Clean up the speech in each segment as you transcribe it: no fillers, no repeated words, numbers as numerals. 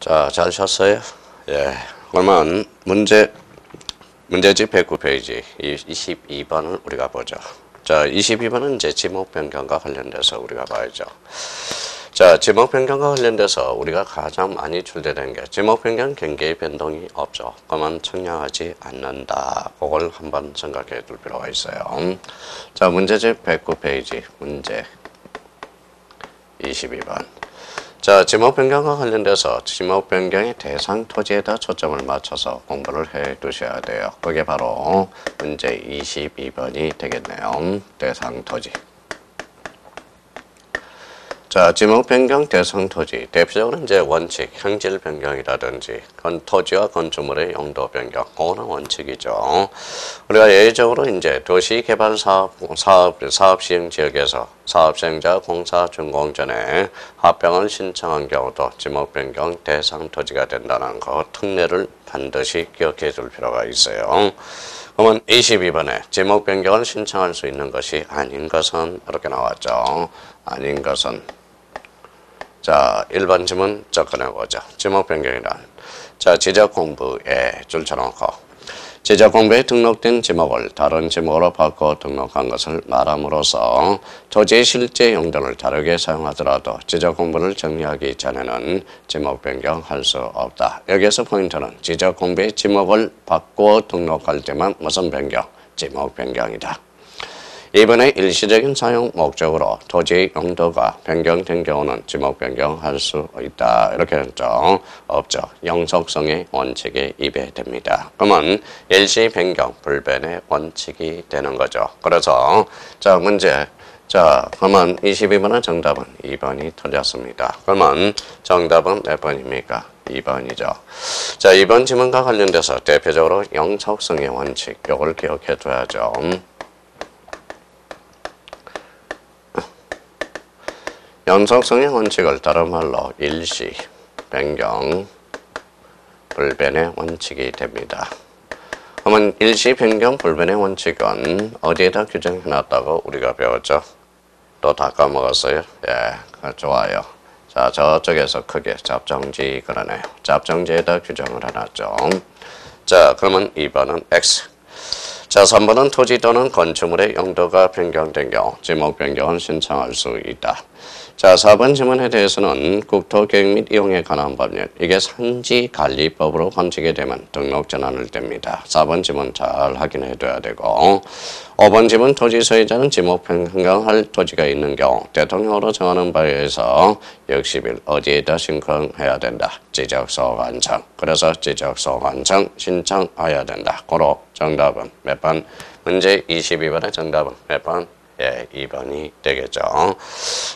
자, 잘 쳤어요? 예. 그러면 문제집 109페이지 22번을 우리가 보죠. 자, 22번은 이제 지목 변경과 관련돼서 우리가 봐야죠. 자, 지목 변경과 관련돼서 우리가 가장 많이 출제된 게 지목 변경 경계의 변동이 없죠. 그러면 청량하지 않는다. 그걸 한번 생각해 둘 필요가 있어요. 자, 문제집 109페이지 문제 22번. 자, 지목 변경과 관련돼서 지목 변경의 대상 토지에다 초점을 맞춰서 공부를 해 두셔야 돼요. 그게 바로 문제 22번이 되겠네요. 대상 토지. 자, 지목 변경 대상 토지. 대표적으로 이제 원칙, 형질 변경이라든지 토지와 건축물의 용도 변경. 그거는 원칙이죠. 우리가 예외적으로 이제 도시개발 사업 시행 지역에서 사업 시행자 공사 준공 전에 합병을 신청한 경우도 지목 변경 대상 토지가 된다는 거 특례를 반드시 기억해 둘 필요가 있어요. 그러면 22번에 지목 변경을 신청할 수 있는 것이 아닌 것은 이렇게 나왔죠. 아닌 것은 자, 1번 지문 접근해보죠. 지목 변경이란 자, 지적 공부에 줄쳐놓고 지적 공부에 등록된 지목을 다른 지목으로 바꿔 등록한 것을 말함으로써 토지의 실제 용도를 다르게 사용하더라도 지적 공부를 정리하기 전에는 지목 변경할 수 없다. 여기에서 포인트는 지적 공부의 지목을 바꿔 등록할 때만 무슨 변경? 지목 변경이다. 이번에 일시적인 사용 목적으로 토지의 용도가 변경된 경우는 지목 변경할 수 있다. 이렇게 했죠. 없죠. 영속성의 원칙에 위배됩니다. 그러면 일시 변경 불변의 원칙이 되는 거죠. 그래서 자, 문제. 자, 그러면 22번의 정답은 2번이 틀렸습니다. 그러면 정답은 몇 번입니까? 2번이죠. 자, 2번 지문과 관련돼서 대표적으로 영속성의 원칙, 이걸 기억해 둬야죠. 영속성의 원칙을 다른 말로 일시, 변경, 불변의 원칙이 됩니다. 그러면 일시, 변경, 불변의 원칙은 어디에다 규정해놨다고 우리가 배웠죠? 또 다 까먹었어요? 예, 좋아요. 자, 저쪽에서 크게 잡정지 그러네요. 잡정지에다 규정을 해놨죠. 자, 그러면 2번은 X. 자, 3번은 토지 또는 건축물의 용도가 변경된 경우 지목 변경을 신청할 수 있다. 자, 4번 지문에 대해서는 국토계획 및 이용에 관한 법률, 이게 산지관리법으로 관측이 되면 등록 전환을 뗍니다. 4번 지문 잘 확인해 둬야 되고 5번 지문 토지 소유자는 지목 변경할 토지가 있는 경우 대통령으로 정하는 바에 의해서 60일 어디에다 신청해야 된다. 지적소관청. 그래서 지적소관청 신청해야 된다. 고로 정답은 몇 번? 문제 22번의 정답은 몇 번? 예, 2번이 되겠죠.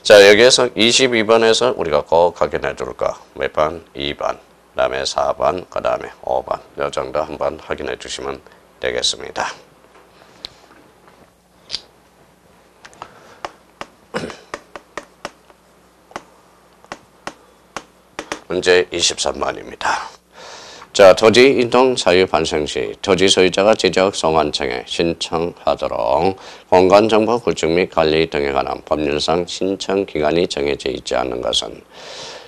자, 여기에서 22번에서 우리가 꼭 확인해 둘 거. 몇 번? 2번. 그 다음에 4번. 그 다음에 5번. 이 정도 한번 확인해 주시면 되겠습니다. 문제 23번입니다. 자, 토지 이동 사유 발생 시 토지 소유자가 지적 소관청에 신청하도록 공간정보 구축 및 관리 등에 관한 법률상 신청 기간이 정해져 있지 않는 것은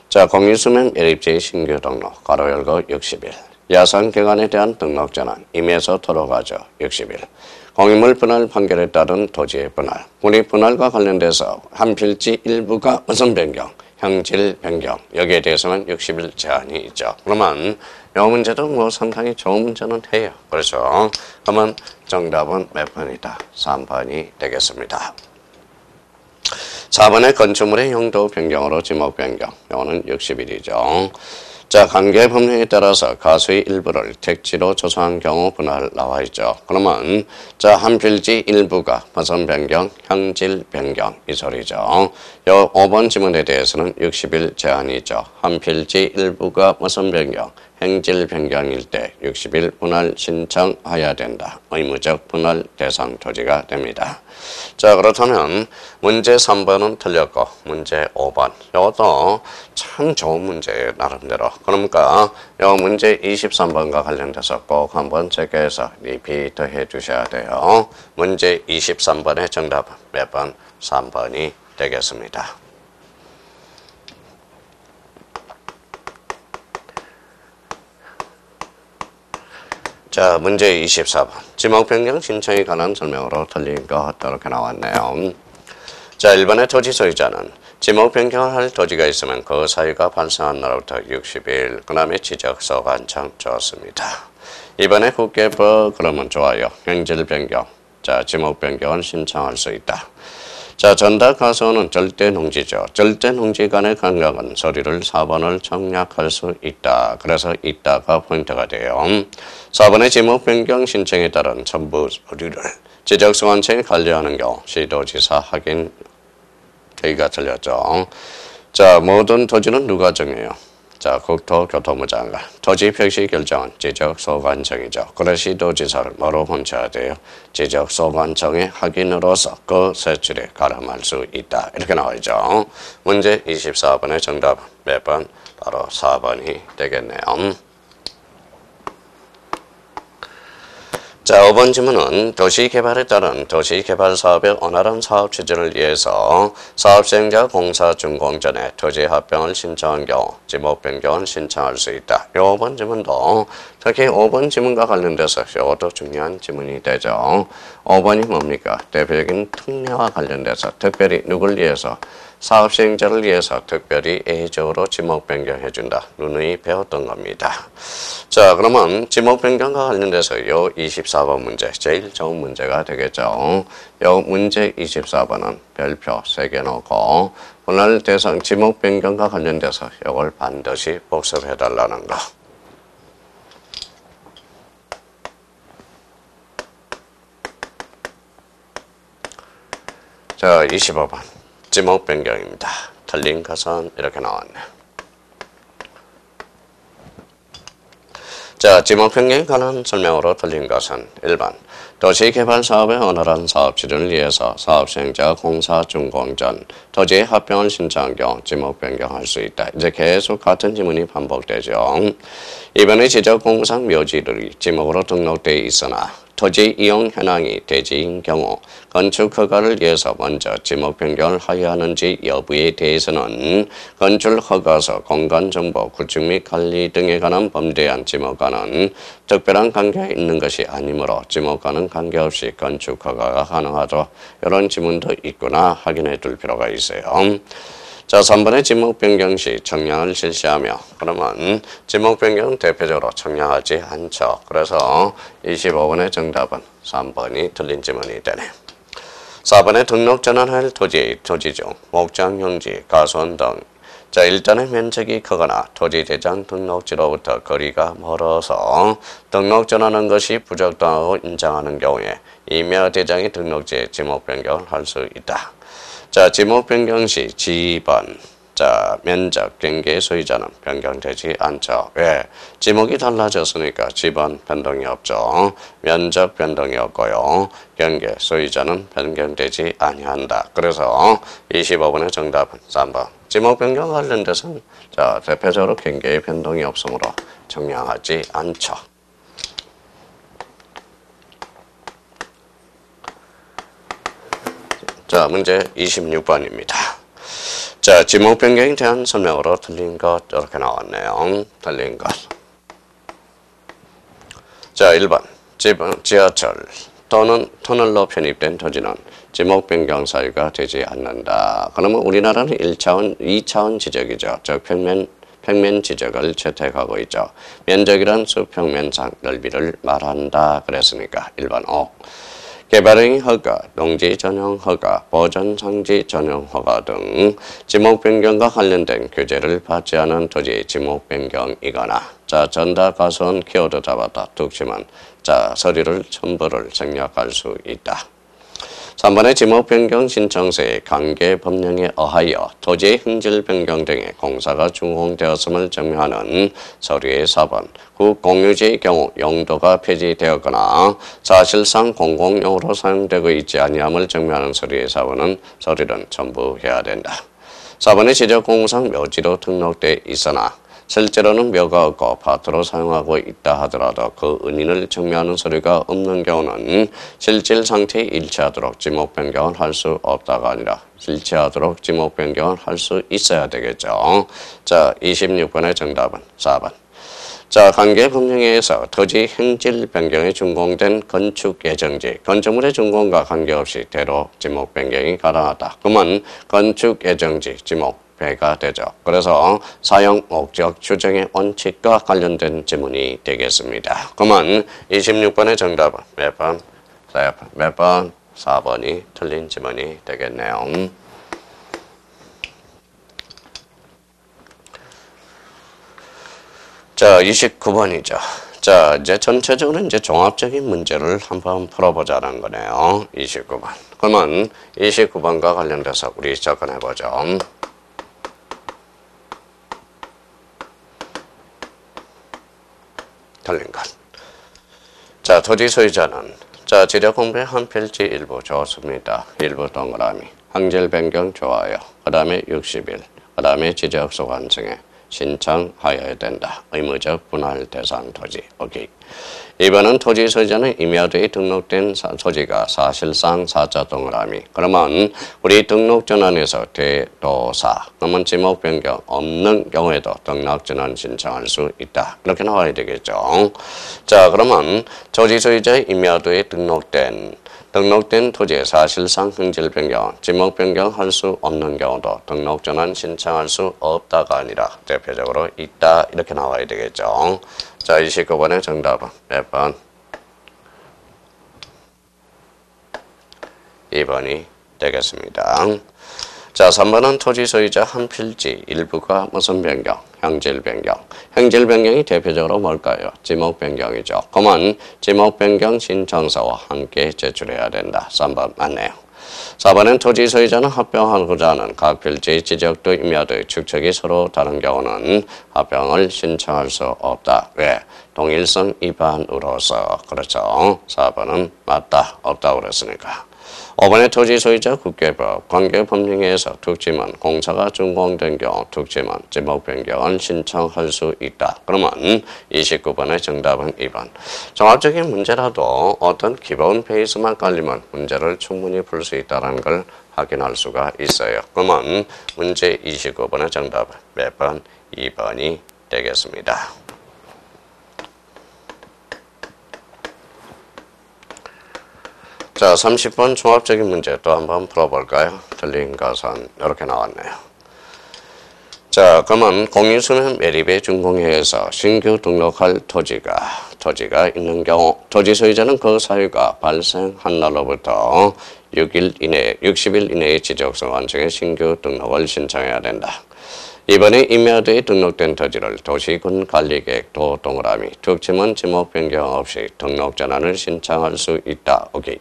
자, 공유수면 매립지의 신규 등록 괄호 열고 60일 야산기관에 대한 등록 전환 임의에서 토로가죠 60일 공유물 분할 판결에 따른 토지의 분할 분입 분할과 관련돼서 한 필지 일부가 무슨 변경 형질 변경 여기에 대해서는 60일 제한이 있죠. 그러면 이 문제도 뭐 상당히 좋은 문제는 해요. 그렇죠. 그러면 정답은 몇 번이다? 3번이 되겠습니다. 4번의 건축물의 용도 변경으로 지목 변경. 이거는 60일이죠. 자, 관계 법령에 따라서 가수의 일부를 택지로 조성한 경우 분할 나와 있죠. 그러면 자, 한 필지 일부가 무슨 변경? 형질 변경 이 소리죠. 요 5번 지문에 대해서는 60일 제한이 있죠. 한 필지 일부가 무슨 변경? 행질 변경일 때 60일 분할 신청해야 된다. 의무적 분할 대상 토지가 됩니다. 자, 그렇다면 문제 3번은 틀렸고 문제 5번 이것도 참 좋은 문제예요. 나름대로. 그러니까 이 문제 23번과 관련돼서 꼭 한번 체크해서 리피트 해 주셔야 돼요. 문제 23번의 정답은 몇 번? 3번이 되겠습니다. 자, 문제 24번. 지목 변경 신청에 관한 설명으로 틀린 거 이렇게 나왔네요. 자, 1번의 토지 소유자는 지목 변경을 할 토지가 있으면 그 사유가 발생한 날로부터 60일, 그 다음에 지적서 관청 좋습니다. 2번의 국계법, 그러면 좋아요. 행질 변경. 자, 지목 변경을 신청할 수 있다. 자, 전달 가소는 절대 농지죠. 절대 농지 간의 간격은 서류를 4번을 청약할 수 있다. 그래서 있다가 포인트가 돼요. 4번의 지목 변경 신청에 따른 첨부 서류를 지적소관청에 관리하는 경우 시도지사 확인 계기가 틀렸죠. 자, 모든 토지는 누가 정해요? 자, 국토교통부 장관. 토지 표시 결정은 지적소관청이죠. 그래서 시도지사를 뭐로 혼쳐야 돼요? 지적소관청의 확인으로서 그 세출에 가름할 수 있다. 이렇게 나와있죠. 문제 24번의 정답은 몇 번? 바로 4번이 되겠네요. 자, 5번 질문은 도시개발에 따른 도시개발사업의 원활한 사업 추진을 위해서 사업시행자 공사 준공 전에 토지 합병을 신청한 경우 지목 변경을 신청할 수 있다. 5번 질문도 특히 5번 질문과 관련돼서 이것도 중요한 질문이 되죠. 5번이 뭡니까? 대표적인 특례와 관련돼서 특별히 누굴 위해서? 사업시행자를 위해서 특별히 예외적으로 지목 변경해준다. 누누이 배웠던 겁니다. 자, 그러면 지목 변경과 관련돼서 요 24번 문제, 제일 좋은 문제가 되겠죠. 요 문제 24번은 별표 3개 놓고 오늘 대상 지목 변경과 관련돼서 이걸 반드시 복습해달라는 거. 자, 25번. 지목 변경입니다. 틀린 것은 이렇게 나왔네. 자, 지목 변경에 관한 설명으로 틀린 것은 1번. 도시개발사업의 원활한 사업 추진을 위해서 사업시행자가 공사 준공 전 토지의 합병을 신청한 경우 지목 변경할 수 있다. 이제 계속 같은 지문이 반복되죠. 이번에 지적공상 묘지들이 지목으로 등록되어 있으나 토지 이용 현황이 대지인 경우 건축 허가를 위해서 먼저 지목 변경을 하여야 하는지 여부에 대해서는 건축 허가서, 공간정보, 구축 및 관리 등에 관한 범대한 지목과는 특별한 관계가 있는 것이 아니므로 지목과는 관계없이 건축 허가가 가능하죠. 이런 지문도 있구나 확인해 둘 필요가 있어요. 자, 3번의 지목 변경 시 청량을 실시하며 그러면 지목 변경은 대표적으로 청량하지 않죠. 그래서 25번의 정답은 3번이 틀린 지문이 되네. 4번의 등록 전환할 토지 중 목장, 용지, 가손 등 자, 일단의 면적이 크거나 토지 대장 등록지로부터 거리가 멀어서 등록 전환한 것이 부적당하고 인정하는 경우에 임야 대장의 등록지에 지목 변경을 할 수 있다. 자, 지목 변경 시 지번, 자, 면적, 경계 소유자는 변경되지 않죠. 왜? 지목이 달라졌으니까 지번 변동이 없죠. 면적 변동이 없고요. 경계 소유자는 변경되지 아니한다. 그래서 25번의 정답은 3번. 지목 변경 관련돼서는 자, 대표적으로 경계의 변동이 없으므로 청량하지 않죠. 자, 문제 26번입니다. 자, 지목 변경에 대한 설명으로 틀린 것 이렇게 나왔네요. 틀린 것. 자, 1번. 지하철 또는 터널로 편입된 토지는 지목 변경 사유가 되지 않는다. 그러면 우리나라는 1차원, 2차원 지적이죠. 즉 평면 지적을 채택하고 있죠. 면적이란 수평면상 넓이를 말한다. 그랬으니까 1번 O. 개발행 허가, 농지 전용 허가, 보전 상지 전용 허가 등 지목 변경과 관련된 규제를 받지 않은 토지의 지목 변경이거나 자, 전다 가선 키워드 잡았다 툭 치면 자, 서류를 첨부를 생략할 수 있다. 3번의 지목 변경 신청서의 관계 법령에 의하여 토지의 흥질 변경 등의 공사가 준공되었음을 증명하는 서류의 4번. 국공유지의 경우 용도가 폐지되었거나 사실상 공공용으로 사용되고 있지 아니함을 증명하는 서류의 4번은 서류는 첨부해야 된다. 4번의 지적공상 묘지로 등록돼 있으나 실제로는 묘가 없고 파트로 사용하고 있다 하더라도 그 은인을 증명하는 서류가 없는 경우는 실질 상태에 일치하도록 지목 변경을 할 수 없다가 아니라 일치하도록 지목 변경을 할 수 있어야 되겠죠. 자, 26번의 정답은 4번. 자, 관계법령에서 토지 행질 변경에 준공된 건축 예정지, 건축물의 준공과 관계없이 대로 지목 변경이 가능하다. 그러면 건축 예정지 지목 배가 되죠. 그래서 사용 목적 추정의 원칙과 관련된 지문이 되겠습니다. 그러면 26번의 정답은 몇 번? 몇 번? 4번이 틀린 지문이 되겠네요. 자, 29번이죠. 자, 이제 전체적으로 이제 종합적인 문제를 한번 풀어보자는 거네요. 29번. 그러면 29번과 관련돼서 우리 접근해보죠. 틀린 것. 자, 토지 소유자는 자, 지적 공부의 한 필지 일부 좋습니다. 일부 동그라미. 항질 변경 좋아요. 그 다음에 60일. 그 다음에 지적소 관청에 신청하여야 된다. 의무적 분할 대상 토지. 오케이. 이번은 토지 소유자는 임야도에 등록된 토지가 사실상 사자 동그라미. 그러면 우리 등록전환에서 대도사. 그러면 지목 변경 없는 경우에도 등록전환 신청할 수 있다. 이렇게 나와야 되겠죠. 자, 그러면 토지 소유자의 임야도에 등록된 토지의 사실상 흥질 변경, 지목 변경할 수 없는 경우도 등록 전환 신청할 수 없다가 아니라 대표적으로 있다 이렇게 나와야 되겠죠. 자, 29번의 정답은 몇 번? 2번이 되겠습니다. 자, 3번은 토지 소유자 한 필지 일부가 무슨 변경? 형질 변경. 형질 변경이 대표적으로 뭘까요? 지목 변경이죠. 그러면 지목 변경 신청서와 함께 제출해야 된다. 3번 맞네요. 4번은 토지 소유자는 합병하고자 하는 각 필지의 지적도 임야도의 축척이 서로 다른 경우는 합병을 신청할 수 없다. 왜? 동일성 위반으로서. 그렇죠. 4번은 맞다. 없다고 그랬으니까. 5번의 토지 소유자 국계법 관계법령에서 특지만 공사가 준공된 경우 특지만 지목 변경을 신청할 수 있다. 그러면 29번의 정답은 2번. 종합적인 문제라도 어떤 기본 베이스만 깔리면 문제를 충분히 풀 수 있다는 걸 확인할 수가 있어요. 그러면 문제 29번의 정답은 몇 번? 2번이 되겠습니다. 자, 30번 종합적인 문제 또 한번 풀어볼까요? 틀린 것은 이렇게 나왔네요. 자, 그러면 공유수면 매립의 준공회에서 신규 등록할 토지가 있는 경우 토지 소유자는 그 사유가 발생한 날로부터 60일 이내에 지적소 완성의 신규 등록을 신청해야 된다. 이번에 임야도에 등록된 토지를 도시군 관리계획 도 동그라미 특침은 지목 변경 없이 등록 전환을 신청할 수 있다. 오케이.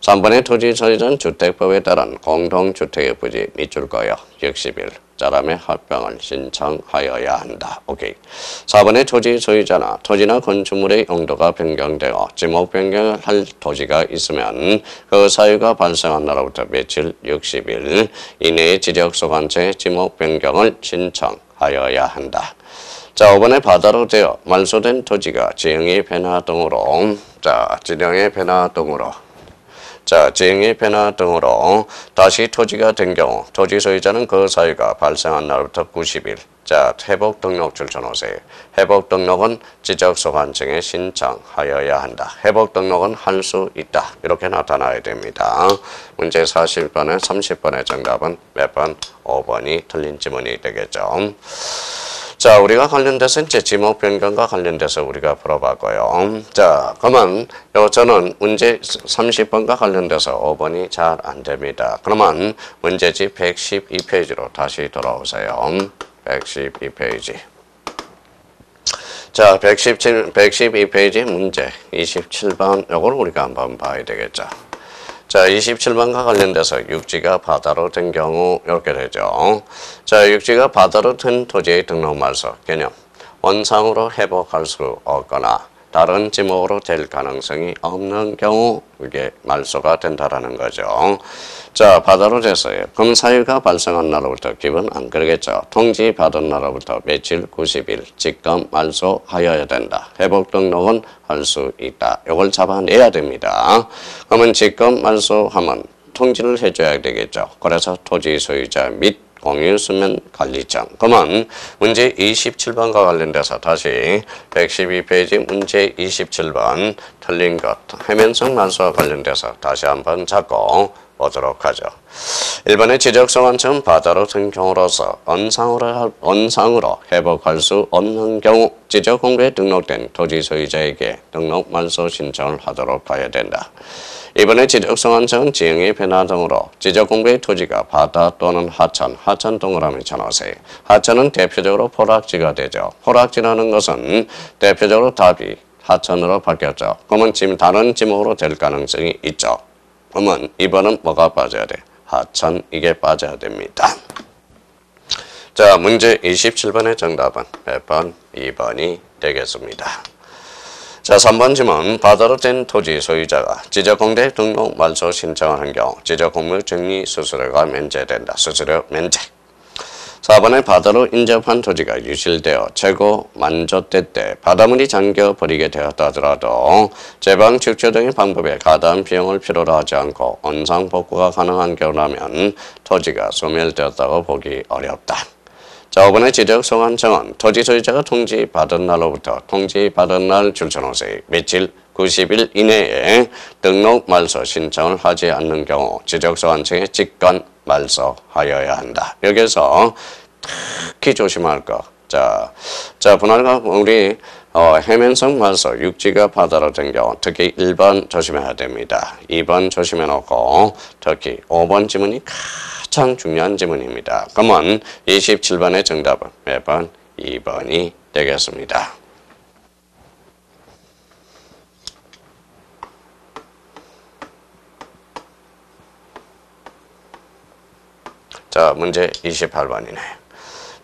3번의 토지 소유자는 주택법에 따른 공동주택의 부지 밑줄 그어 60일 자람의 합병을 신청하여야 한다. 오케이. 4번의 토지 소유자나 토지나 건축물의 용도가 변경되어 지목 변경을 할 토지가 있으면 그 사유가 발생한 날로부터 며칠 60일 이내에 지적소관청에 지목 변경을 신청하여야 한다. 자, 5번에 바다로 되어 말소된 토지가 지형의 변화 등으로 지형의 변화 등으로 다시 토지가 된 경우 토지 소유자는 그 사유가 발생한 날부터 90일 자, 회복 등록 줄쳐놓으세요. 회복 등록은 지적소관청에 신청하여야 한다. 회복 등록은 할 수 있다. 이렇게 나타나야 됩니다. 문제 40번에 30번의 정답은 몇 번? 5번이 틀린 지문이 되겠죠. 자, 우리가 관련돼서 이제 지목 변경과 관련돼서 우리가 풀어봤고요. 자, 그러면 저는 문제 30번과 관련돼서 5번이 잘 안 됩니다. 그러면 문제지 112페이지로 다시 돌아오세요. 112페이지. 자, 112페이지 문제 27번 요걸 우리가 한번 봐야 되겠죠. 자, 27번과 관련돼서 육지가 바다로 된 경우 이렇게 되죠. 자, 육지가 바다로 된 토지의 등록 말소 개념 원상으로 회복할 수 없거나 다른 지목으로 될 가능성이 없는 경우 이게 말소가 된다라는 거죠. 자, 바다로 됐어요. 그럼 사유가 발생한 날로부터 기본 안 그러겠죠. 통지 받은 날로부터 며칠 90일 직감 말소하여야 된다. 회복 등록은 할 수 있다. 이걸 잡아내야 됩니다. 그러면 직감 말소하면 통지를 해줘야 되겠죠. 그래서 토지 소유자 및 공유수면 관리장. 그러면 문제 27번과 관련돼서 다시 112페이지 문제 27번 틀린 것 해면성 말소와 관련돼서 다시 한번 잡고 보도록 하죠. 1번의 지적소관청 바다로 든 경우로서 언상으로 회복할 수 없는 경우 지적공고에 등록된 토지 소유자에게 등록 말소 신청을 하도록 해야 된다. 이번에 지적소관청은 지형의 변화 등으로 지적공고의 토지가 바다 또는 하천 동그라미 쳐놓으세요. 하천은 대표적으로 포락지가 되죠. 포락지라는 것은 대표적으로 답이 하천으로 바뀌었죠. 그러면 지금 다른 지목으로 될 가능성이 있죠. 그러면 2번은 뭐가 빠져야 돼? 하천 이게 빠져야 됩니다. 자, 문제 27번의 정답은 몇 번? 2번이 되겠습니다. 자, 3번 질문. 바다로 된 토지 소유자가 지적공대 등록 말소 신청을 한 경우 지적공무 정리 수수료가 면제된다. 수수료 면제. 4번에 바다로 인접한 토지가 유실되어 재고 만조될 때 바닷물이 잠겨버리게 되었다 하더라도 제방 축조 등의 방법에 가다한 비용을 필요로 하지 않고 원상복구가 가능한 경우라면 토지가 소멸되었다고 보기 어렵다. 자, 5번의 지적소관청은 토지 소유자가 통지받은 날로부터 통지받은 날 줄쳐놓으세요. 며칠 90일 이내에 등록 말소 신청을 하지 않는 경우 지적소관청에 직권 말소하여야 한다. 여기서 특히 조심할 거. 자, 분할과 우리 해면성 말소 육지가 바다로 된 경우 특히 1번 조심해야 됩니다. 2번 조심해 놓고 특히 5번 지문이 가장 중요한 지문입니다. 그러면 27번의 정답은 몇 번? 2번이 되겠습니다. 자, 문제 28번이네.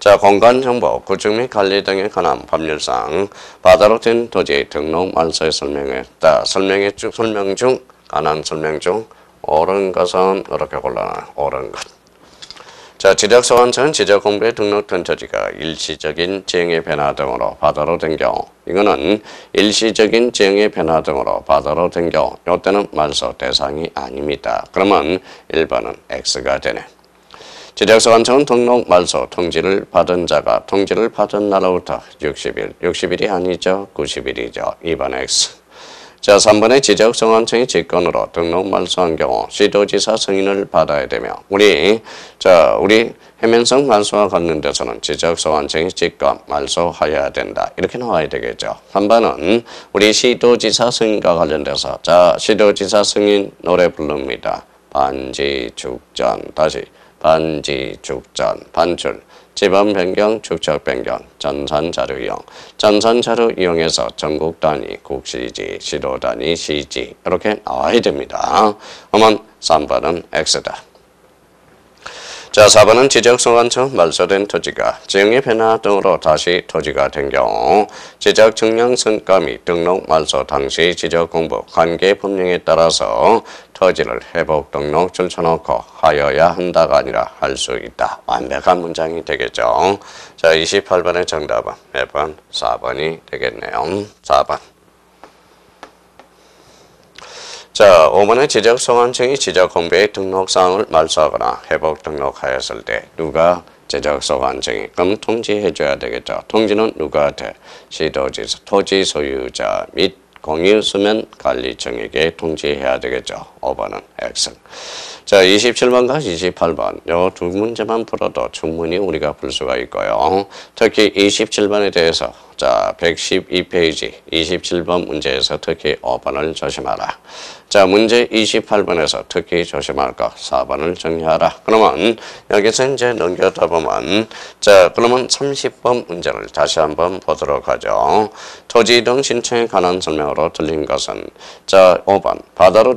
자, 공간정보, 구축 및 관리 등에 관한 법률상 바다로 된 토지의 등록 말소의 설명했다. 설명 중 관한 설명 중 옳은 것은 이렇게 골라놔. 옳은 것. 자, 지적소관청은 지적공부에 등록된 토지가 일시적인 지형의 변화 등으로 바다로 된 경우 이거는 일시적인 지형의 변화 등으로 바다로 된 경우 이때는 말소 대상이 아닙니다. 그러면 1번은 X가 되네. 지적소관청은 등록 말소 통지를 받은 자가 통지를 받은 날로부터 60일이 아니죠. 90일이죠. 2번 X. 자, 3번의 지적소관청이 직권으로 등록 말소한 경우 시도지사 승인을 받아야 되며 우리 해면성 말소와 관련돼서는 지적소관청이 직권 말소하여야 된다. 이렇게 나와야 되겠죠. 3번은 우리 시도지사 승인과 관련돼서 자, 시도지사 승인 노래 부릅니다. 반지 축전 다시 반지 축전 반출 지번 변경 축척 변경 전산 자료 이용 전산 자료 이용해서 전국 단위 국시지 시도 단위 시지 이렇게 나와야 됩니다. 그러면 3번은 X다. 자, 4번은 지적소관청 말소된 토지가 지형의 변화 등으로 다시 토지가 된 경우 지적 증명 성과 및 등록 말소 당시 지적 공부 관계 법령에 따라서 토지를 회복 등록 줄쳐놓고 하여야 한다가 아니라 할 수 있다. 완벽한 문장이 되겠죠. 자, 28번의 정답은 몇 번? 4번이 되겠네요. 4번. 자, 5번의 지적소관청이 지적공부의 등록사항을 말소하거나 회복 등록하였을 때 누가 지적소관청이 그럼 통지해줘야 되겠죠. 통지는 누가 돼? 시도지사, 토지 소유자 및 공유수면 관리청에게 통지해야 되겠죠. 5번은 X. 자, 27번과 28번 요 두 문제만 풀어도 충분히 우리가 풀 수가 있고요. 특히 27번에 대해서 자, 112페이지 27번 문제에서 특히 5번을 조심하라. 자, 문제 28번에서 특히 조심할 것 4번을 정리하라. 그러면 여기서 이제 넘겨다 보면 자, 그러면 30번 문제를 다시 한번 보도록 바다로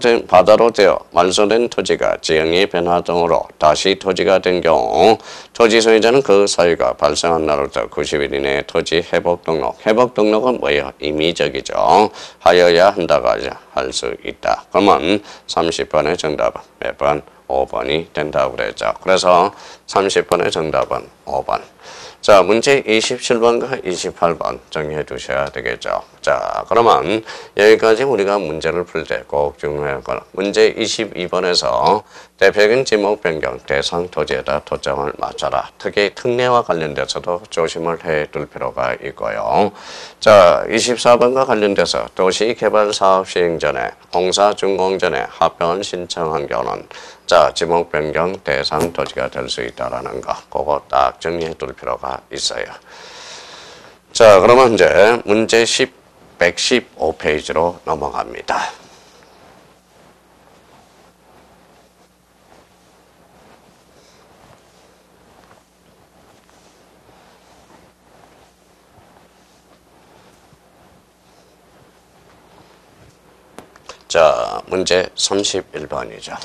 바다로 되어 말소된 토지가 지형의 변화 등으로 다시 토지가 된 경우 토지 소유자는 그 사유가 발생한 날로부터 90일 이내에 토지 회복 등록. 회복 등록은 뭐예요? 임의적이죠. 하여야 한다고 할 수 있다. 그러면 30번의 정답은 몇 번? 5번이 된다고 그랬죠. 그래서 30번의 정답은 5번. 자, 문제 27번과 28번 정리해 두셔야 되겠죠. 자, 그러면 여기까지 우리가 문제를 풀 때 꼭 중요한 건 문제 22번에서 대표적인 지목 변경 대상 토지에다 토점을 맞춰라. 특히 특례와 관련돼서도 조심을 해 둘 필요가 있고요. 자, 24번과 관련돼서 도시개발사업 시행 전에 공사 준공 전에 합병을 신청한 경우는 자, 지목 변경 대상 토지가 될 수 있다라는 거, 그거 딱 정리해 둘 필요가 있어요. 자, 그러면 이제 문제 115페이지로 넘어갑니다. 자, 문제 31번이죠.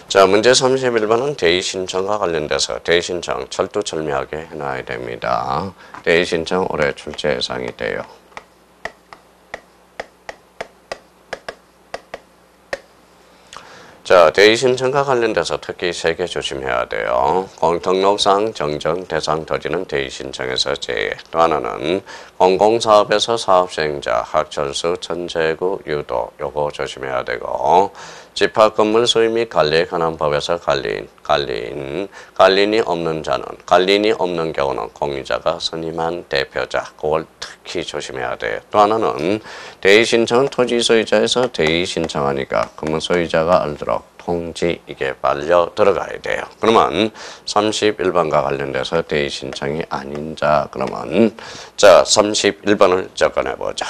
자, 문제 31번은 대의 신청과 관련돼서 대의 신청 철두철미하게 해놔야 됩니다. 대의 신청 올해 출제 예상이 돼요. 자, 대의 신청과 관련돼서 특히 3개 조심해야 돼요. 등록상 정정 대상 토지는 대의 신청에서 제외. 또 하나는 공공사업에서 사업 시행자, 학철수, 천재구, 유도 요거 조심해야 되고 집합건물 소유 및 관리에 관한 법에서 관리인이 없는 경우는 공유자가 선임한 대표자, 그걸 특히 조심해야 돼요. 또 하나는 대의 신청은 토지 소유자에서 대의 신청하니까 그러면 소유자가 알도록 통지 이게 빨려 들어가야 돼요. 그러면 31번과 관련돼서 대의 신청이 아닌 자 그러면 자 31번을 접근해 보자.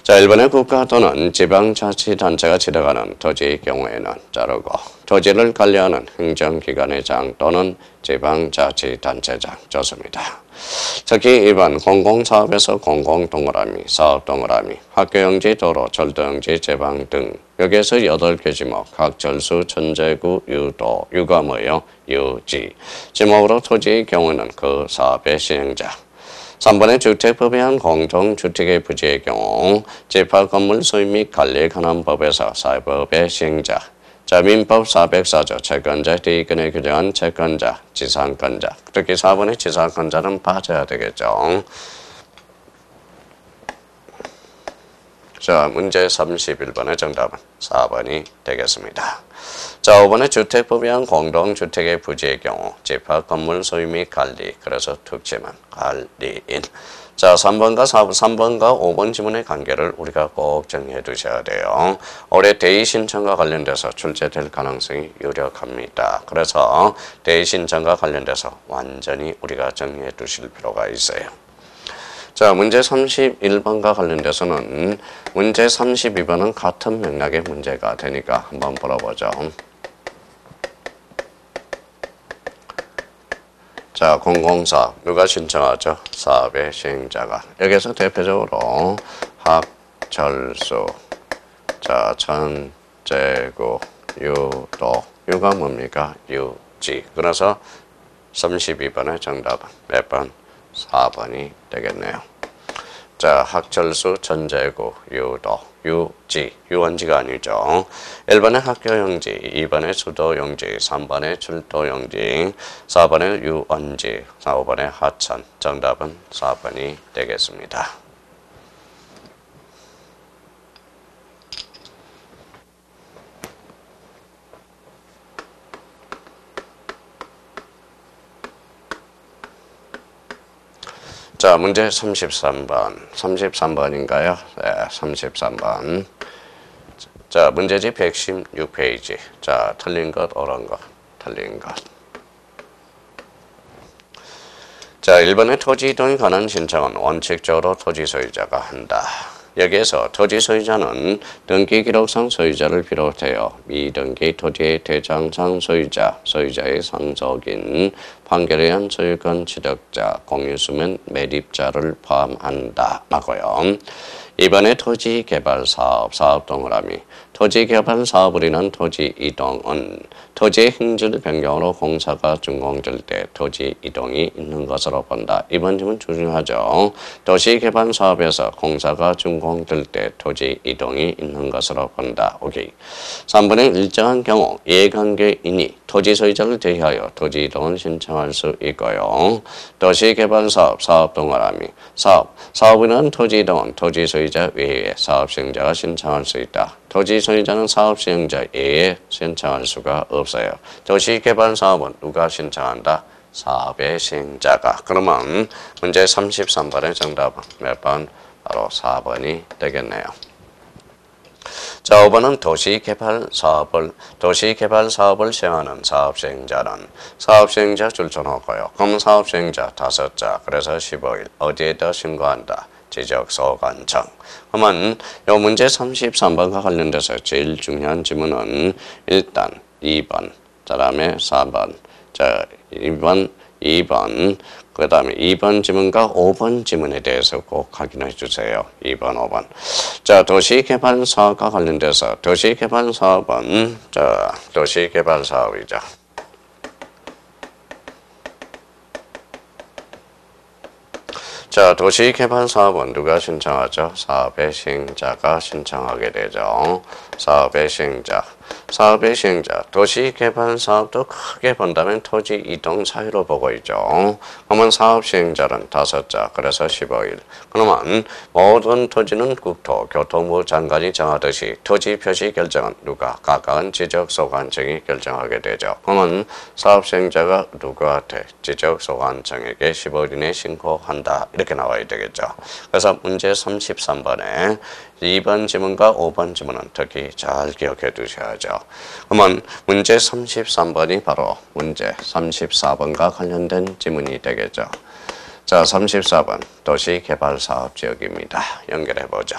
자, 1번의 국가 또는 지방자치단체가 지정하는 토지의 경우에는 자르고 토지를 관리하는 행정기관의 장 또는 지방자치단체장 좋습니다. 특히 2번 공공사업에서 공공동그라미, 사업동그라미, 학교용지, 도로, 철도용지, 제방 등 여기에서 8개 지목, 학철수, 천재구, 유도, 유가 뭐예요? 유지. 지목으로 토지의 경우는 그 사업의 시행자. 3번의 주택법에 의한 공동주택의 부지의 경우 집합건물 소유 및 관리에 관한 법에서 사회법의 시행자. 자, 민법 404조 채권자 대의권에 규정한 채권자, 지상권자. 특히 4번의 지상권자는 빠져야 되겠죠. 자, 문제 31번의 정답은 4번이 되겠습니다. 자, 5번의 주택법에 의한 공동주택의 부지의 경우 집합건물 소유 및 관리, 그래서 특징은 관리인. 자, 3번과 5번 지문의 관계를 우리가 꼭 정리해 두셔야 돼요. 올해 대의 신청과 관련돼서 출제될 가능성이 유력합니다. 그래서 대의 신청과 관련돼서 완전히 우리가 정리해 두실 필요가 있어요. 자, 문제 31번과 관련돼서는 문제 32번은 같은 맥락의 문제가 되니까 한번 풀어보죠. 자, 공공사업 누가 신청하죠? 사업의 시행자가. 여기서 대표적으로 학철수, 자, 천재구, 유도, 유가 뭡니까? 유지. 그래서 32번의 정답은 몇 번? 4번이 되겠네요. 자, 학철수, 천재구, 유도, 유지, 유원지가 아니죠. 1번의 학교용지, 2번의 수도용지, 3번의 출도용지, 4번의 유원지, 5번의 하천. 정답은 4번이 되겠습니다. 자, 문제 33번. 33번인가요? 네, 33번. 자, 문제지 116페이지. 자, 틀린 것, 옳은 것, 틀린 것. 자, 1번의 토지 이동에 관한 신청은 원칙적으로 토지 소유자가 한다. 여기에서 토지 소유자는 등기 기록상 소유자를 비롯하여 미등기 토지의 대장상 소유자, 소유자의 상속인, 판결에 의한 소유권 취득자, 공유수면 매립자를 포함한다. 라고요. 이번에 토지개발사업, 사업동그라미. 토지개발사업을 인한 토지 이동은 토지의 행질 변경으로 공사가 준공될 때 토지 이동이 있는 것으로 본다. 이번 질문 중요하죠. 도시개발사업에서 공사가 준공될 때 토지 이동이 있는 것으로 본다. 오케이. 3번에 일정한 경우 이해관계인이 토지 소유자를 대하여 토지 이동을 신청할 수 있고요. 도시개발사업, 사업동그라미. 사업을 인한 토지 이동은 토지 소유자 외에 사업 시행자가 신청할 수 있다. 토지 소유자는 사업 시행자 외에 신청할 수가 없어요. 도시개발사업은 누가 신청한다? 사업의 시행자가. 그러면 문제 33번의 정답은 몇 번? 바로 4번이 되겠네요. 자, 5번은 도시개발사업을 시행하는 사업시행자는 사업시행자 줄쳐놓고요. 그럼 사업시행자 5자, 그래서 15일. 어디에다 신고한다? 지적소관청. 그러면 이 문제 33번과 관련돼서 제일 중요한 질문은 일단 2번, 그 다음에 4번, 자 2번, 그 다음에 2번 지문과 5번 지문에 대해서 꼭 확인해 주세요. 2번, 5번. 자, 도시개발사업과 관련돼서 도시개발사업은 도시개발사업이죠. 자, 도시개발사업은 누가 신청하죠? 사업의 시행자가 신청하게 되죠. 사업의 시행자. 도시개발사업도 크게 본다면 토지 이동 사유로 보고 있죠. 그러면 사업 시행자는 5자, 그래서 15일. 그러면 모든 토지는 국토교통부 장관이 정하듯이 토지 표시 결정은 누가? 각각은 지적소관청이 결정하게 되죠. 그러면 사업 시행자가 누구한테? 지적소관청에게 15일 이내에 신고한다. 이렇게 나와야 되겠죠. 그래서 문제 33번에 2번 지문과 5번 지문은 특히 잘 기억해 두셔야죠. 그러면 문제 33번이 바로 문제 34번과 관련된 지문이 되겠죠. 자, 34번 도시개발사업 지역입니다. 연결해 보죠.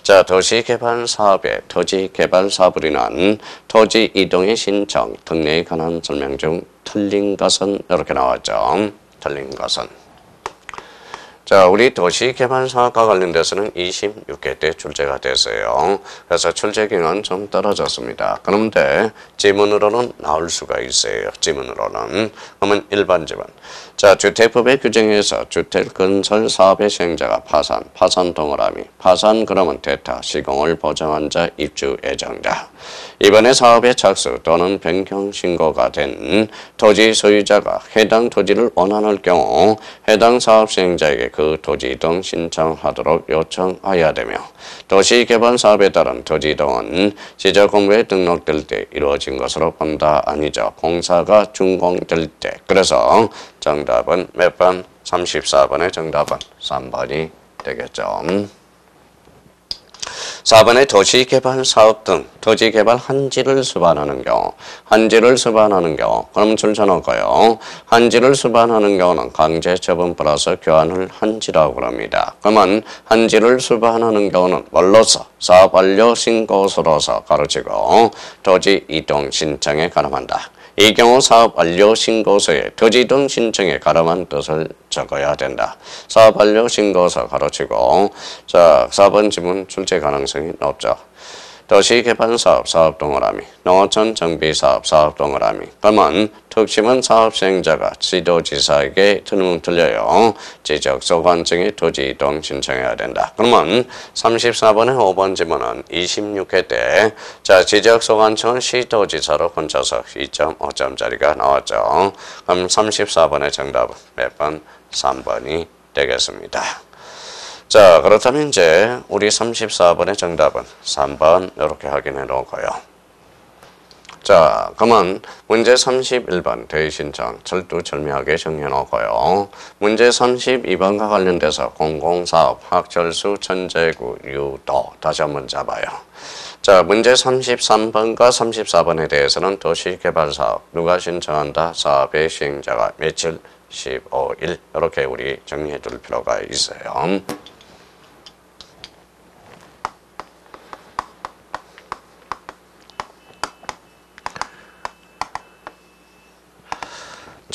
자, 도시개발사업의 토지개발사업을 인한 토지 이동의 신청 등록에 관한 설명 중 틀린 것은 이렇게 나왔죠. 틀린 것은. 자, 우리 도시개발사업과 관련돼서는 26회 때 출제가 됐어요. 그래서 출제 기간은 좀 떨어졌습니다. 그런데 지문으로는 나올 수가 있어요. 지문으로는. 그러면 일반 지문. 자, 주택법의 규정에서 주택건설 사업의 시행자가 파산 동그라미. 파산 그러면 대타, 시공을 보장한 자, 입주 예정자. 이번에 사업의 착수 또는 변경 신고가 된 토지 소유자가 해당 토지를 원하는 경우 해당 사업 시행자에게 그 토지 이동 신청하도록 요청해야 되며 도시개발 사업에 따른 토지 이동은 지자공부에 등록될 때 이루어진 것으로 본다. 아니죠. 공사가 준공될 때. 그래서 정답은 몇 번? 34번의 정답은 3번이 되겠죠. 4번에 도시개발 사업 등 토지개발 한지를 수반하는 경우 그럼 줄쳐놓고요. 한지를 수반하는 경우는 강제처분 플러스 교환을 한지라고 그럽니다. 그러면 한지를 수반하는 경우는 뭘로서? 사업 완료 신고서로서 가르치고 토지 이동 신청에 가름한다. 이 경우 사업 완료 신고서에 토지 이동 신청에 가름한 뜻을 적어야 된다. 사업 완료 신고서 가로치고 자 4번 지문 출제 가능성이 높죠. 도시개발사업 사업 동그라미, 농어촌 정비사업 사업 동그라미. 그러면 특심은 사업 시행자가 지도지사에게 틀려요. 지적소관청에 토지 이동 신청해야 된다. 그러면 34번의 5번 지문은 26회 때 자 지적소관청은 시도지사로 혼자서 2.5점짜리가 나왔죠. 그럼 34번의 정답은 몇 번? 3번이 되겠습니다. 자, 그렇다면 이제 우리 34번의 정답은 3번 이렇게 확인해 놓고요. 자, 그러면 문제 31번 대의신청 철두철미하게 정해 놓고요. 문제 32번과 관련돼서 공공사업 학철수 천재구 유도 다시 한번 잡아요. 자, 문제 33번과 34번에 대해서는 도시개발사업 누가 신청한다? 사업의 시행자가 며칠? 15일 이렇게 우리 정리해 둘 필요가 있어요.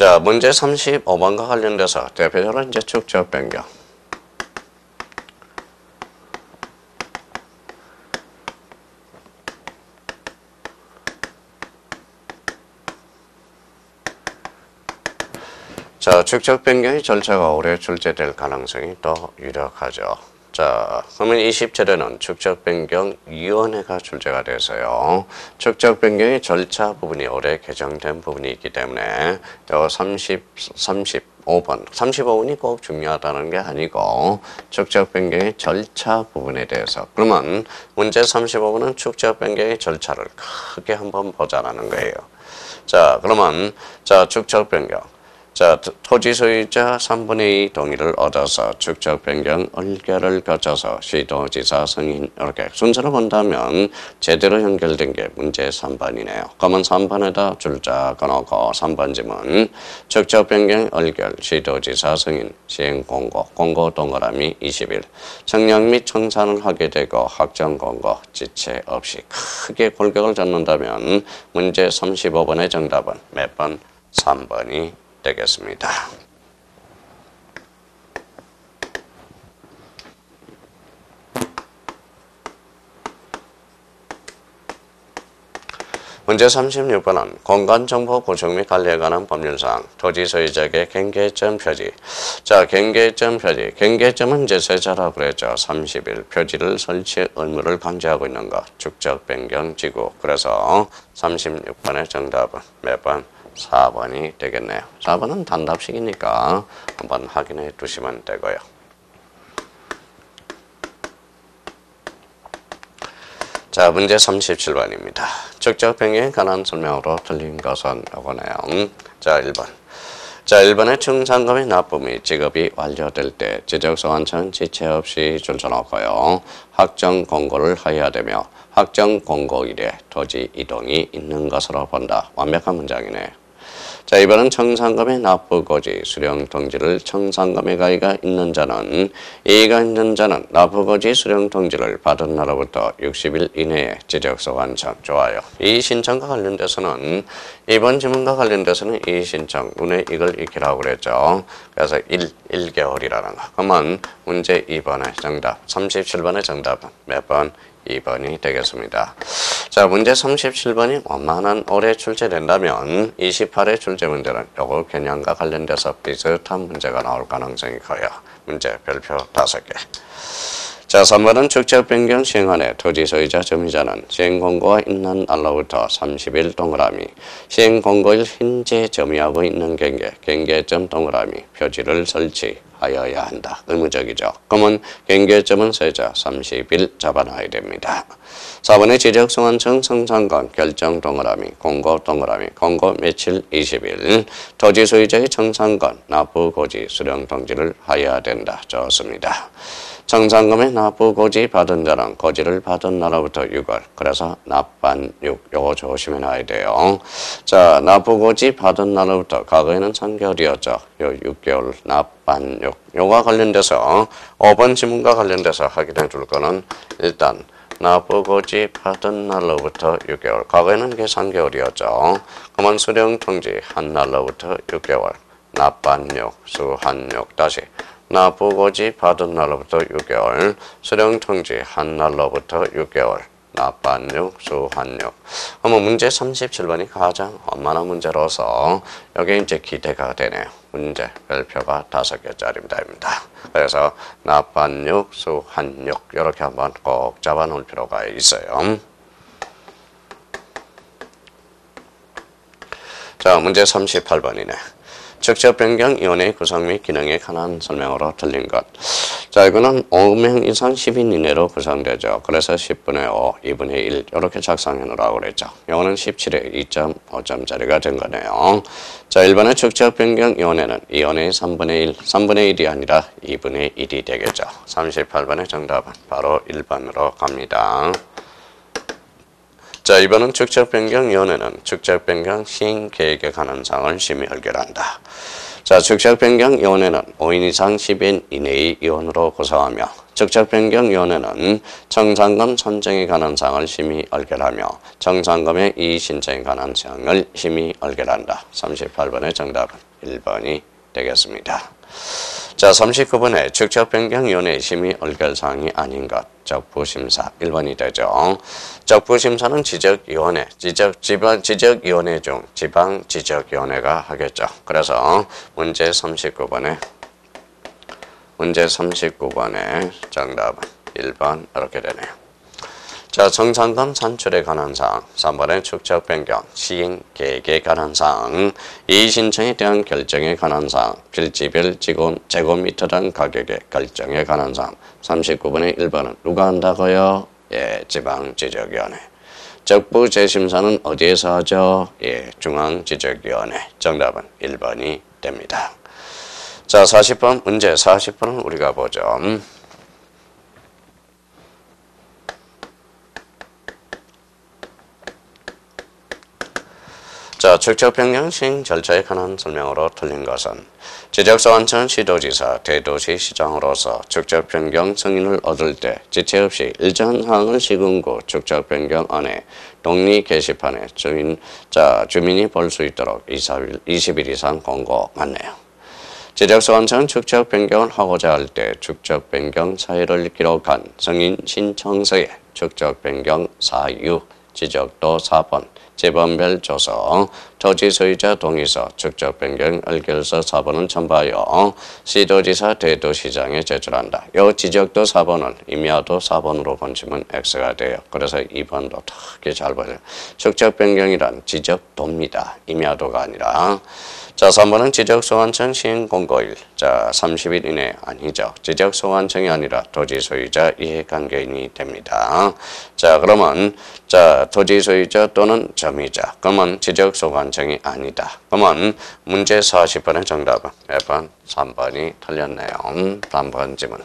자, 문제 35번과 관련돼서 대표적으로 이제 축적 변경. 자, 축적 변경의 절차가 오래 출제될 가능성이 더 유력하죠. 자, 그러면 20절에는 축적 변경 위원회가 출제가 돼서요. 축적 변경의 절차 부분이 올해 개정된 부분이 있기 때문에 요 35번, 35번이 꼭 중요하다는 게 아니고 축적 변경의 절차 부분에 대해서 그러면 문제 35번은 축적 변경의 절차를 크게 한번 보자라는 거예요. 자, 그러면 자, 축적 변경. 자, 토지 소유자 3분의 2 동의를 얻어서 축적 변경 의결을 거쳐서 시도지사 승인 이렇게 순서로 본다면 제대로 연결된 게 문제 3번이네요. 그러면 3번에다 줄자 꺼놓고 3번 지문 축적 변경 의결 시도지사 승인 시행 공고 공고 동그라미 20일 청약 및 청산을 하게 되고 확정 공고 지체 없이 크게 골격을 잡는다면 문제 35번의 정답은 몇 번? 3번이 되겠습니다. 문제 36번은 공간정보 구축 및 관리에 관한 법률사항, 토지 소유자의 경계점 표지. 자, 경계점 표지. 경계점은 이제 세자라고 그랬죠. 30일 표지를 설치 의무를 강제하고 있는 것. 축적 변경 지구. 그래서 36번의 정답은 몇 번? 4번이 되겠네요. 4번은 단답식이니까 한번 확인해 두시면 되고요. 자, 문제 37번입니다. 축적 변경에 관한 설명으로 틀린 것은 요거네요. 자, 1번. 자, 1번의 청산금의 납부 및 지급이 완료될 때 지적소관청은 지체 없이 줄여놓고요. 확정 공고를 하여야 되며 확정 공고일에 토지 이동이 있는 것으로 본다. 완벽한 문장이네요. 자, 이번은 청산금의 납부고지 수령통지를 청산금의 가의가 있는 자는 이의가 있는 자는 납부고지 수령통지를 받은 날로부터 60일 이내에 지적소관청. 좋아요. 이의 신청과 관련돼서는 이번 지문과 관련돼서는 이의 신청 눈에 익을 익히라고 그랬죠. 그래서 1개월이라는 거. 그러면 문제 2번의 정답 37번의 정답은 몇 번? 2번이 되겠습니다. 자, 문제 37번이 원만한 올해 출제된다면 28회 출제 문제는 요거 개념과 관련돼서 비슷한 문제가 나올 가능성이 커요. 문제 별표 5개. 자, 3번은 축적 변경 시행안에 토지 소유자 점유자는 시행공고가 있는 날로부터 30일 동그라미 시행공고일 현재 점유하고 있는 경계점 동그라미 표지를 설치하여야 한다. 의무적이죠. 그러면 경계점은 세자 30일 잡아놔야 됩니다. 4번의 지적소관청 청산권 결정 동그라미 공고 동그라미 공고 며칠 20일 토지 소유자의 청산권 납부고지 수령통지를 하여야 된다. 좋습니다. 청산금의 납부고지 받은 자는 고지를 받은 날로부터 6월. 그래서 납반 6. 요거 조심해 놔야 돼요. 자, 납부고지 받은 날로부터 과거에는 3개월이었죠. 요 6개월 납반 6. 요거와 관련돼서 5번 지문과 관련돼서 확인해 줄 거는 일단 납부고지 받은 날로부터 6개월. 과거에는 이게 3개월이었죠. 그러면 수령통지 한 날로부터 6개월. 납반 6. 수한 6. 다시. 납부고지 받은 날로부터 6개월, 수령통지 한 날로부터 6개월, 납반 6, 수한 6. 그러면 문제 37번이 가장 원만한 문제로서 여기 이제 기대가 되네요. 문제 별표가 5개짜리입니다. 그래서 납반 6, 수한 6 이렇게 한번 꼭 잡아 놓을 필요가 있어요. 자, 문제 38번이네. 축적 변경위원회 구성 및 기능에 관한 설명으로 틀린 것. 자, 이거는 5명 이상 10인 이내로 구성되죠. 그래서 10분의 5, 2분의 1 이렇게 작성해 놓으라고 그랬죠. 이거는 17에 2.5점짜리가 된 거네요. 자, 1번의 축적 변경위원회는 위원회의 3분의 1, 3분의 1이 아니라 2분의 1이 되겠죠. 38번의 정답은 바로 1번으로 갑니다. 자, 이번은 축적변경위원회는 축적변경 시행계획에 관한 사항을 심의 의결한다. 자, 축적변경위원회는 5인 이상 10인 이내의 위원으로 구성하며 축적변경위원회는 청산금 선정에 관한 사항을 심의 의결하며 청산금의 이의 신청에 관한 사항을 심의 의결한다. 38번의 정답은 1번이 되겠습니다. 자, 39번에 직접변경위원회 심의 의결사항이 아닌 것, 적부심사 1번이 되죠. 적부심사는 지적위원회, 지적위원회 중 지방지적위원회가 하겠죠. 그래서 문제 39번에 정답은 1번 이렇게 되네요. 자, 정상금 산출에 관한 사항, 3번에 축적 변경, 시행 계획에 관한 사항, 이의신청에 대한 결정에 관한 사항, 필지별 제곱미터당 가격의 결정에 관한 사항, 39번에 1번은 누가 한다고요? 예, 지방지적위원회. 적부재심사는 어디에서 하죠? 예, 중앙지적위원회. 정답은 1번이 됩니다. 자, 40번 문제 40번은 우리가 보죠. 자, 축적 변경 시행 절차에 관한 설명으로 틀린 것은 지적소관청 시도지사, 대도시시장으로서 축적 변경 승인을 얻을 때 지체 없이 일정 사항을 시군구 축적 변경 안에 동리 게시판에 주민이 볼 수 있도록 20일 이상 권고 맞네요. 지적소관청은 축적 변경을 하고자 할 때 축적 변경 사유를 기록한 승인 신청서에 축적 변경 사유, 지적도 4번, 지번별 조서, 토지 소유자 동의서, 축적 변경 의결서 4번을 첨부하여 시도지사 대도시장에 제출한다. 이 지적도 4번을 임야도 4번으로 번지면 X가 돼요. 그래서 2번도 특히 잘 보세요. 축적 변경이란 지적도입니다. 임야도가 아니라. 자, 3번은 지적소관청 시행공고일. 자, 30일 이내 아니죠. 지적소관청이 아니라 토지소유자 이해관계인이 됩니다. 자, 그러면 토지소유자 또는 점유자. 그러면 지적소관청이 아니다. 그러면 문제 40번의 정답은 몇 번? 3번이 틀렸네요. 3번 지문.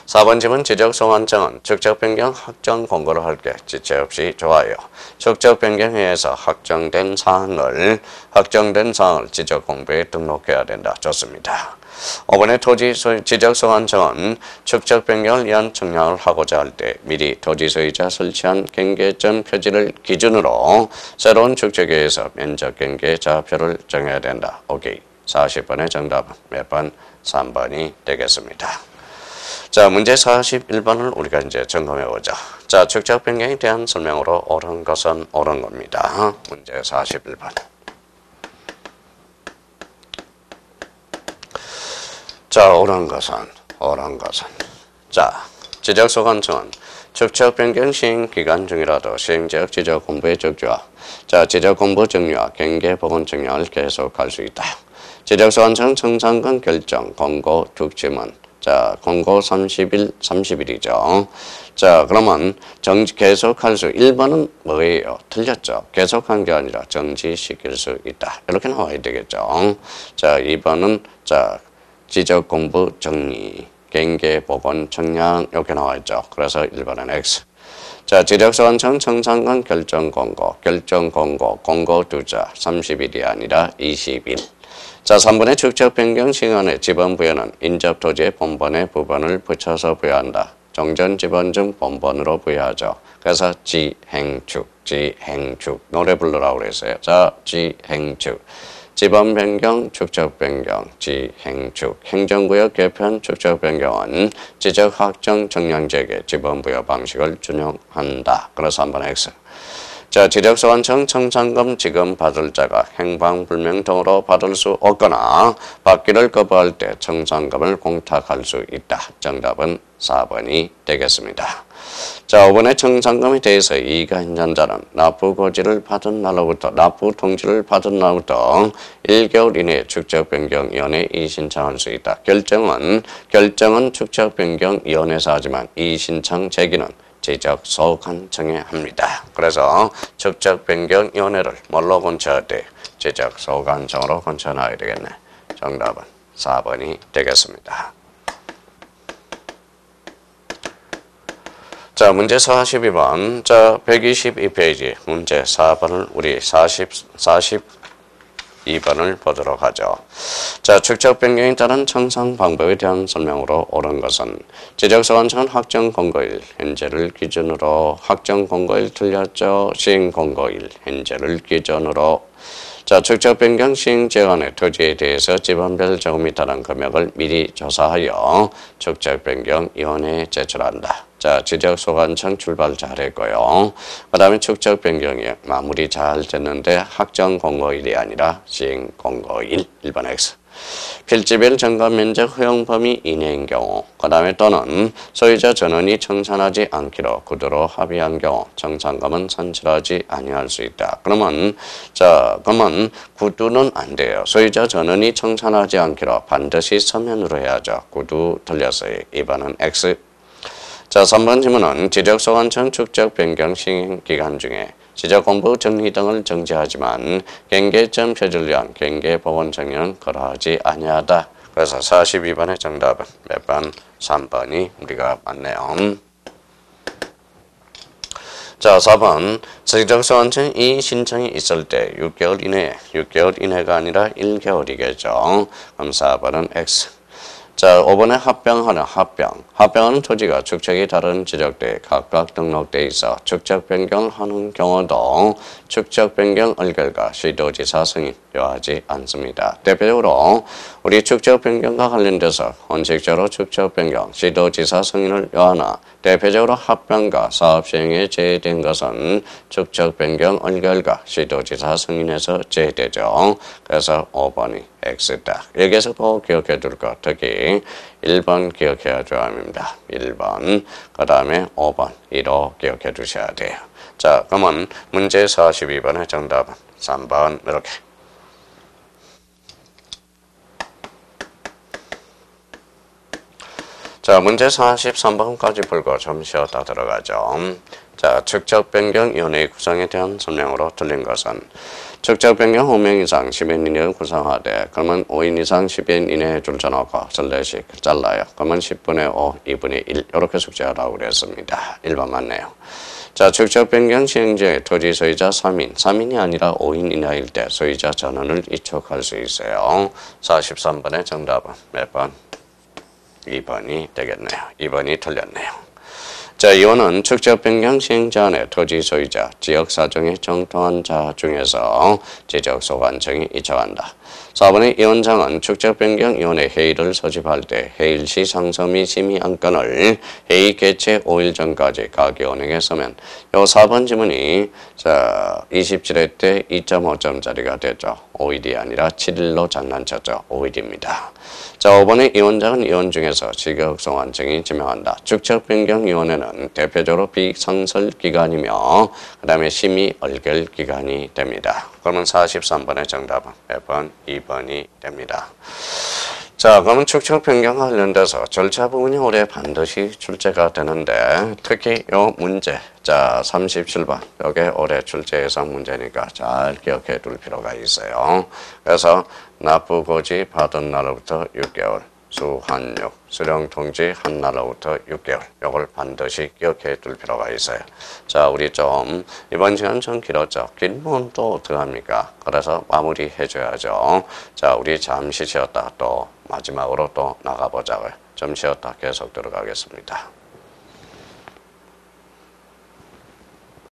4번 지문 지적소관청은 축적 변경 확정 공고를 할 때 지체 없이 좋아요. 축적 변경회에서 확정된 사항을 지적 공부에 등록해야 된다. 좋습니다. 5번의 토지 지적소관청은 축적 변경을 위한 청약을 하고자 할 때 미리 토지 소유자 설치한 경계점 표지를 기준으로 새로운 축적회에서 면적 경계 좌표를 정해야 된다. 오케이. 40번의 정답은 몇 번? 3번이 되겠습니다. 자, 문제 41번을 우리가 이제 점검해보자. 자, 축적 변경에 대한 설명으로 옳은 것은 옳은 겁니다. 문제 41번. 자, 옳은 것은. 자, 지적소관청은 축적 변경 시행 기간 중이라도 시행지역 지적 공부의 적주와 지적 공부 정리와 경계 복원 정리를 계속할 수 있다. 지적소관청 청산권 결정 공고 득지문. 자, 공고 30일이죠. 자, 그러면 계속할 수 1번은 뭐예요? 틀렸죠. 계속한 게 아니라 정지시킬 수 있다. 이렇게 나와야 되겠죠. 자, 2번은 지적 공부 정리, 경계 복원 청량 이렇게 나와 있죠. 그래서 1번은 X. 자, 지적소관청 청산권 결정 공고 두자 30일이 아니라 20일. 자, 3번의 축적 변경 시간에 지번 부여는 인접 토지의 본번에 부번을 붙여서 부여한다. 종전 지번 중 본번으로 부여하죠. 그래서 지행축 노래 부르라고 그랬어요. 자, 지행축 지번 변경, 축적 변경, 지행축 행정구역 개편, 축적 변경은 지적 확정 정량제계 지번 부여 방식을 준용한다. 그래서 3번 X. 자, 지적소관청 청산금 지금 받을 자가 행방불명 등으로 받을 수 없거나 받기를 거부할 때 청산금을 공탁할 수 있다. 정답은 4번이 되겠습니다. 자, 5번의 청산금에 대해서 이의가 있는 자는 납부 통지를 받은 날로부터 1개월 이내에 축적변경위원회에 이의신청할 수 있다. 결정은 축적변경위원회에서 하지만 이의신청 제기는 지적소관청에 합니다. 그래서 축적변경위원회를 뭘로 건쳐야 돼? 지적소관청으로 건쳐놔야 되겠네. 정답은 4번이 되겠습니다. 자, 문제 42번. 자, 122페이지 문제 4번을 우리 42번을 보도록 하죠. 자, 축적 변경에 따른 청산 방법에 대한 설명으로 옳은 것은 지적소관청은 확정 공고일 현재를 기준으로 확정 공고일 틀렸죠. 시행 공고일 현재를 기준으로 자, 축적 변경 시행 제한의 토지에 대해서 지번별 제곱미터당 금액을 미리 조사하여 축적 변경 위원회에 제출한다. 자, 지적 소관청 출발 잘했고요. 그 다음에 축적 변경이 마무리 잘 됐는데 확정 공고일이 아니라 시행 공고일 1번 X. 필지별 점검 면적 허용 범위 이내인 경우, 그 다음에 또는 소유자 전원이 청산하지 않기로 구두로 합의한 경우 청산금은 산출하지 아니할 수 있다. 그러면 구두는 안 돼요. 소유자 전원이 청산하지 않기로 반드시 서면으로 해야죠. 구두 틀렸어요. 2번은 X. 자, 3번 질문은 지적소관청 축적 변경 시행 기간 중에 지적공부 정리 등을 정지하지만 경계점 표준량, 경계복원 정리는 거부하지 아니하다. 그래서 42번의 정답은 몇 번? 3번이 우리가 맞네요. 자, 4번 지적소관청 이 신청이 있을 때 6개월 이내가 아니라 1개월이겠죠. 그럼 4번은 X. 자, 5번에 합병하는 합병하는 토지가 축적이 다른 지적대에 각각 등록돼 있어 축적 변경하는 경우도 축적 변경 의결과 시도지사 승인 요하지 않습니다. 대표적으로 우리 축적 변경과 관련돼서 원칙적으로 축적 변경, 시도지사 승인을 요하나 대표적으로 합병과 사업 시행에 제외된 것은 축적 변경 의결과 시도지사 승인에서 제외되죠. 그래서 5번이 X다. 여기에서 꼭 기억해 둘 것, 특히 1번 기억해야죠 합니다. 1번, 그 다음에 5번, 1호 기억해 두셔야 돼요. 자, 그러면 문제 42번의 정답은 3번 이렇게. 자, 문제 43번까지 풀고 좀 쉬었다 들어가죠. 자, 축적 변경 위원회 구성에 대한 설명으로 틀린 것은 축적 변경 5명 이상 10인 이내를 구성하되 그러면 5인 이상 10인 이내에 줄쳐놓고 설레씩 잘라요. 그러면 10분의 5, 2분의 1 이렇게 숙제하라고 그랬습니다. 1번 맞네요. 자, 축적 변경 시행자의 토지 소유자 3인이 아니라 5인 이내일 때 소유자 전원을 이촉할 수 있어요. 43번의 정답은 몇 번? 2번이 되겠네요. 2번이 틀렸네요. 자, 이원은 축적 변경 시행자 안에 토지 소유자, 지역 사정에 정통한 자 중에서 지적 소관청이 이청한다. 4번의 위원장은 축적 변경 위원회 회의를 소집할 때 회의시 상서 및 심의 안건을 회의 개최 5일 전까지 각 위원회에 서면 요 4번 지문이 자 27회 때 2.5점짜리가 됐죠. 5일이 아니라 7일로 장난쳤죠. 5일입니다. 자, 5번의 위원장은 위원 중에서 지적소관청이 지명한다. 축적 변경 위원회는 대표적으로 비상설 기관이며 그 다음에 심의 의결 기관이 됩니다. 그러면 43번의 정답은 몇 번? 2번이 됩니다. 자, 그러면 축적 변경과 관련돼서 절차 부분이 올해 반드시 출제가 되는데 특히 요 문제, 자 37번, 요게 올해 출제 예상 문제니까 잘 기억해 둘 필요가 있어요. 그래서 납부고지 받은 날로부터 6개월, 수환육, 수령통지 한 날로부터 6개월, 요걸 반드시 기억해 둘 필요가 있어요. 자, 우리 좀 이번 시간 좀 길었죠. 긴 부분 또 어떡합니까? 그래서 마무리 해줘야죠. 자, 우리 잠시 쉬었다 또 마지막으로 또 나가보자고요. 좀 쉬었다 계속 들어가겠습니다.